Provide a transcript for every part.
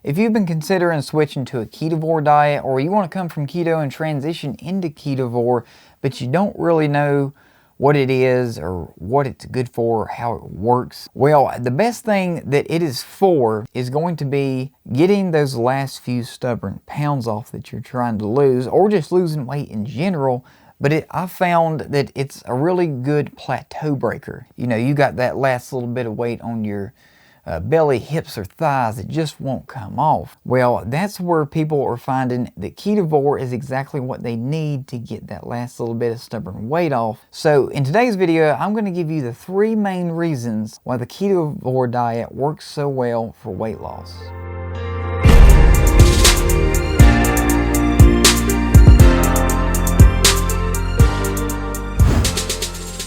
If you've been considering switching to a Ketovore diet, or you want to come from keto and transition into Ketovore, but you don't really know what it is or what it's good for or how it works, well, the best thing that it is for is going to be getting those last few stubborn pounds off that you're trying to lose, or just losing weight in general. But I found that it's a really good plateau breaker. You know, you got that last little bit of weight on your belly, hips, or thighs that just won't come off. Well, that's where people are finding that Ketovore is exactly what they need to get that last little bit of stubborn weight off. So in today's video, I'm going to give you the 3 main reasons why the Ketovore diet works so well for weight loss.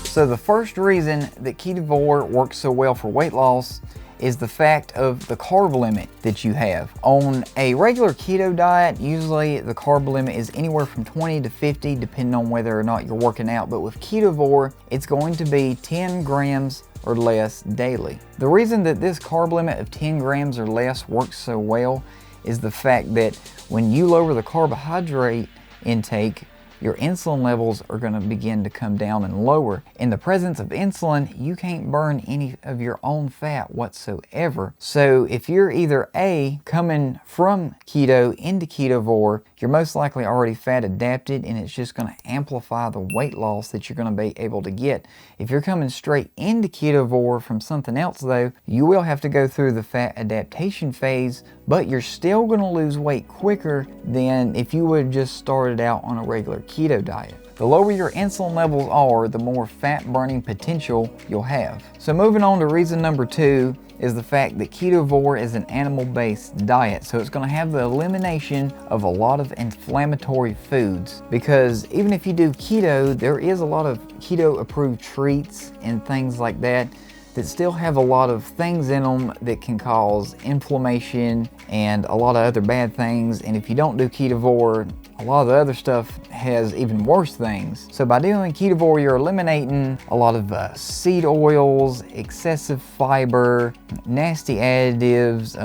So the first reason that Ketovore works so well for weight loss is the fact of the carb limit that you have. On a regular keto diet, usually the carb limit is anywhere from 20 to 50, depending on whether or not you're working out. But with Ketovore, it's going to be 10 grams or less daily. The reason that this carb limit of 10 grams or less works so well is the fact that when you lower the carbohydrate intake, your insulin levels are going to begin to come down and lower. In the presence of insulin, you can't burn any of your own fat whatsoever. So if you're either A, coming from keto into Ketovore, you're most likely already fat adapted, and it's just going to amplify the weight loss that you're going to be able to get. If you're coming straight into Ketovore from something else though, you will have to go through the fat adaptation phase, but you're still going to lose weight quicker than if you would have just started out on a regular keto diet. The lower your insulin levels are, the more fat burning potential you'll have. So moving on to reason number 2 is the fact that Ketovore is an animal-based diet. So it's going to have the elimination of a lot of inflammatory foods, because even if you do keto, there is a lot of keto approved treats and things like that that still have a lot of things in them that can cause inflammation and a lot of other bad things. And if you don't do Ketovore, a lot of the other stuff has even worse things. So by doing Ketovore, you're eliminating a lot of seed oils, excessive fiber, nasty additives.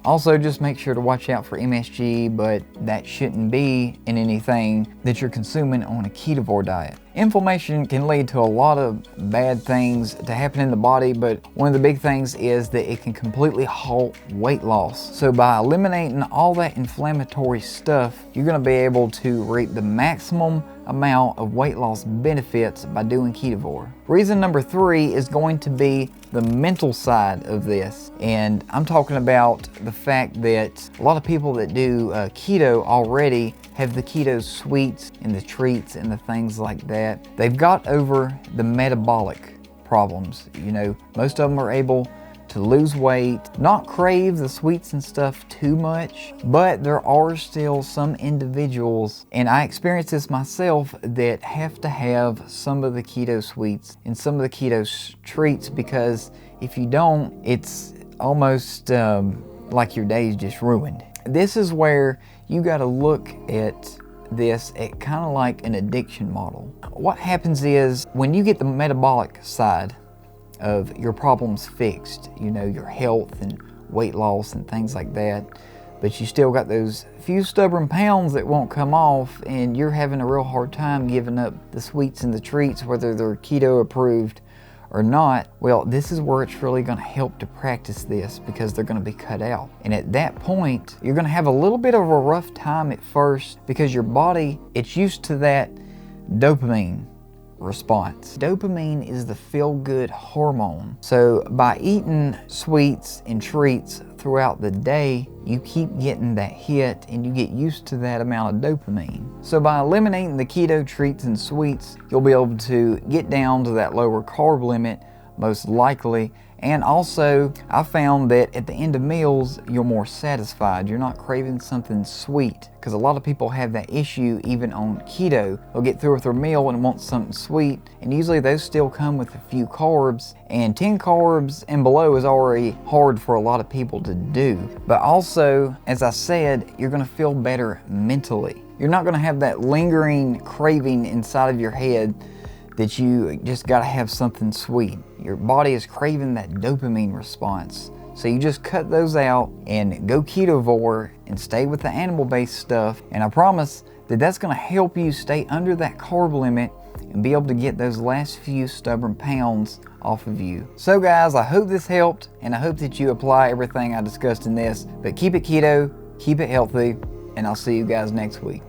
Also, just make sure to watch out for MSG, but that shouldn't be in anything that you're consuming on a Ketovore diet. Inflammation can lead to a lot of bad things to happen in the body, but one of the big things is that it can completely halt weight loss. So by eliminating all that inflammatory stuff, you're going to be able to reap the maximum amount of weight loss benefits by doing Ketovore. Reason number 3 is going to be the mental side of this, and I'm talking about the fact that a lot of people that do keto already have the keto sweets and the treats and the things like that. They've got over the metabolic problems. You know, most of them are able to lose weight, not crave the sweets and stuff too much, but there are still some individuals, and I experience this myself, that have to have some of the keto sweets and some of the keto treats, because if you don't, it's almost like your day is just ruined. This is where you got to look at this at kind of like an addiction model. What happens is when you get the metabolic side of your problems fixed, you know, your health and weight loss and things like that, but you still got those few stubborn pounds that won't come off, and you're having a real hard time giving up the sweets and the treats, whether they're keto approved or not. Well, this is where it's really going to help to practice this, because they're going to be cut out. And at that point, you're going to have a little bit of a rough time at first, because your body, it's used to that dopamine response. Dopamine is the feel-good hormone. So by eating sweets and treats throughout the day, you keep getting that hit and you get used to that amount of dopamine. So by eliminating the keto treats and sweets, you'll be able to get down to that lower carb limit, most likely. And also, I found that at the end of meals, you're more satisfied. You're not craving something sweet, because a lot of people have that issue even on keto. They'll get through with their meal and want something sweet, and usually those still come with a few carbs, and 10 carbs and below is already hard for a lot of people to do. But also, as I said, you're going to feel better mentally. You're not going to have that lingering craving inside of your head that you just got to have something sweet. Your body is craving that dopamine response. So you just cut those out and go ketovore and stay with the animal-based stuff. And I promise that that's gonna help you stay under that carb limit and be able to get those last few stubborn pounds off of you. So guys, I hope this helped, and I hope that you apply everything I discussed in this. But keep it keto, keep it healthy, and I'll see you guys next week.